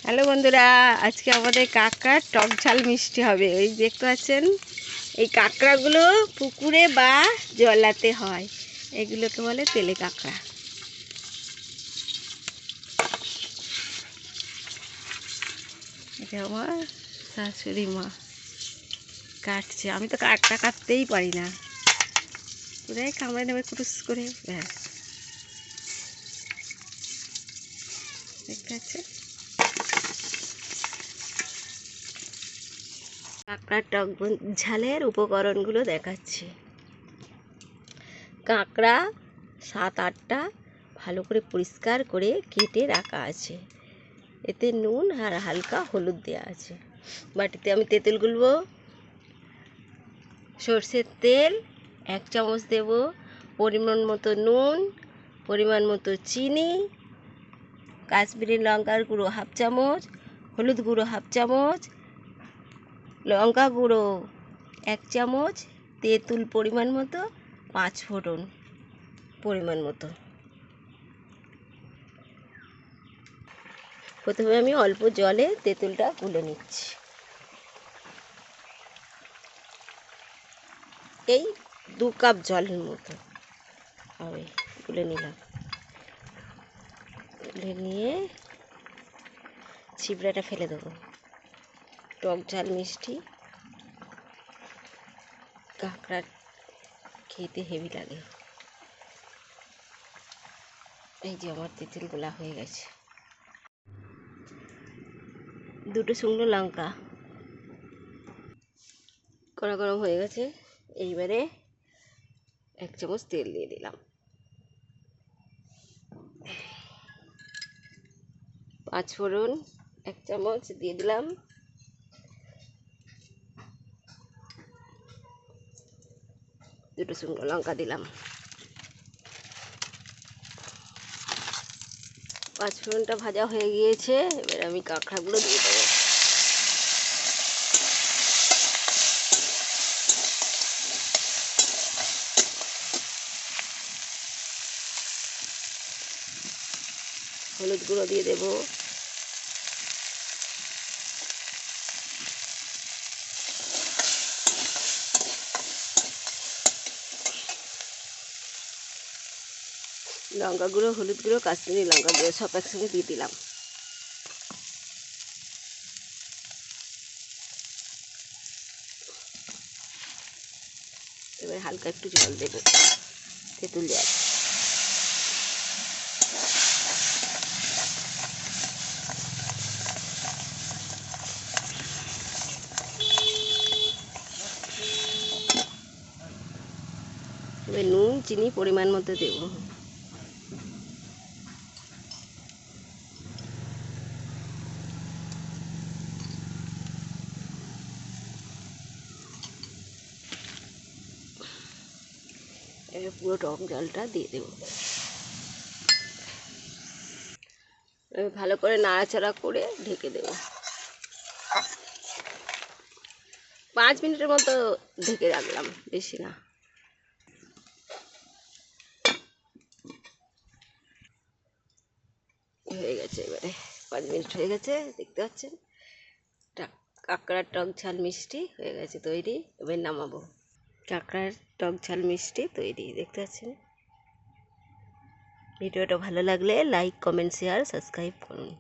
Hello বন্ধুরা, আজকে আমাদের কাঁকড়ার টক ঝাল মিষ্টি হবে। ওই দেখতে পাচ্ছেন, এই কাঁকড়াগুলো পুকুরে বা জলাতে হয়, এগুলোকে বলে তেলে কাঁকড়া। এটা আমার শাশুড়ি মা কাটছে। আমি তো কাঁকড়া কাটতেই পারি না, পুরো কামড়ে নেবে কুটুস করে, ব্যাস। দেখতে পাচ্ছেন কাঁকড়ার টক ঝালের উপকরণগুলো দেখাচ্ছি। কাঁকড়া 7-8টা ভালো করে পরিষ্কার করে কেটে রাখা আছে। এতে নুন আর হালকা হলুদ দেওয়া আছে। বাটিতে আমি তেঁতুল গুলবো, সর্ষের তেল 1 চামচ দেব, পরিমাণ মতো নুন, পরিমাণ মতো চিনি, কাশ্মীরি লঙ্কার গুঁড়ো 1/2 চামচ, হলুদ গুঁড়ো 1/2 চামচ, লঙ্কা গুঁড়ো 1 চামচ, তেঁতুল পরিমাণ মতো, 5 ফোড়ন পরিমাণ মতো। প্রথমে আমি অল্প জলে তেঁতুলটা গুলে নিচ্ছি। এই 2 কাপ জলের মতো হবে, গুলে নিলাম। গুলে নিয়ে ছিবড়াটা ফেলে দেবো। টক ঝাল মিষ্টি কাঁকড়া খেতে হেভি লাগে। এই যে আমার তেঁতুল গোলা হয়ে গেছে। 2টো শুকনো লঙ্কা, কড়া গরম হয়ে গেছে। এইবারে 1 চামচ তেল দিয়ে দিলাম। 5 ফোড়ন 1 চামচ দিয়ে দিলাম। দুটো শুকনো লঙ্কা দিলাম। 5 ফোড়নটা ভাজা হয়ে গিয়েছে। এবার আমি কাঁকড়াগুলো দিয়ে দেবো। হলুদ গুঁড়ো দিয়ে দেবো, লঙ্কা গুঁড়ো, হলুদ গুঁড়ো, কাশ্মীরি লঙ্কা গুঁড়ো সব একসঙ্গে দিয়ে দিলাম। এবার হালকা একটু জল দেবো, তেঁতুল জল। এবার নুন চিনি পরিমাণ মতো দেবো। এবার পুরো টক জলটা দিয়ে দেবো। এবার ভালো করে নাড়াচাড়া করে ঢেকে দেবো। 5 মিনিটের মতো ঢেকে রাখলাম, বেশি না। হয়ে গেছে, এবারে 5 মিনিট হয়ে গেছে, দেখতে পাচ্ছেন কাঁকড়ার টক ঝাল মিষ্টি হয়ে গেছে তৈরি। এবার নামাবো। কাঁকড়ার টক ঝাল মিষ্টি তৈরি, দেখতে পাচ্ছেন। ভিডিওটা ভালো লাগলে লাইক, কমেন্ট, শেয়ার, সাবস্ক্রাইব করুন।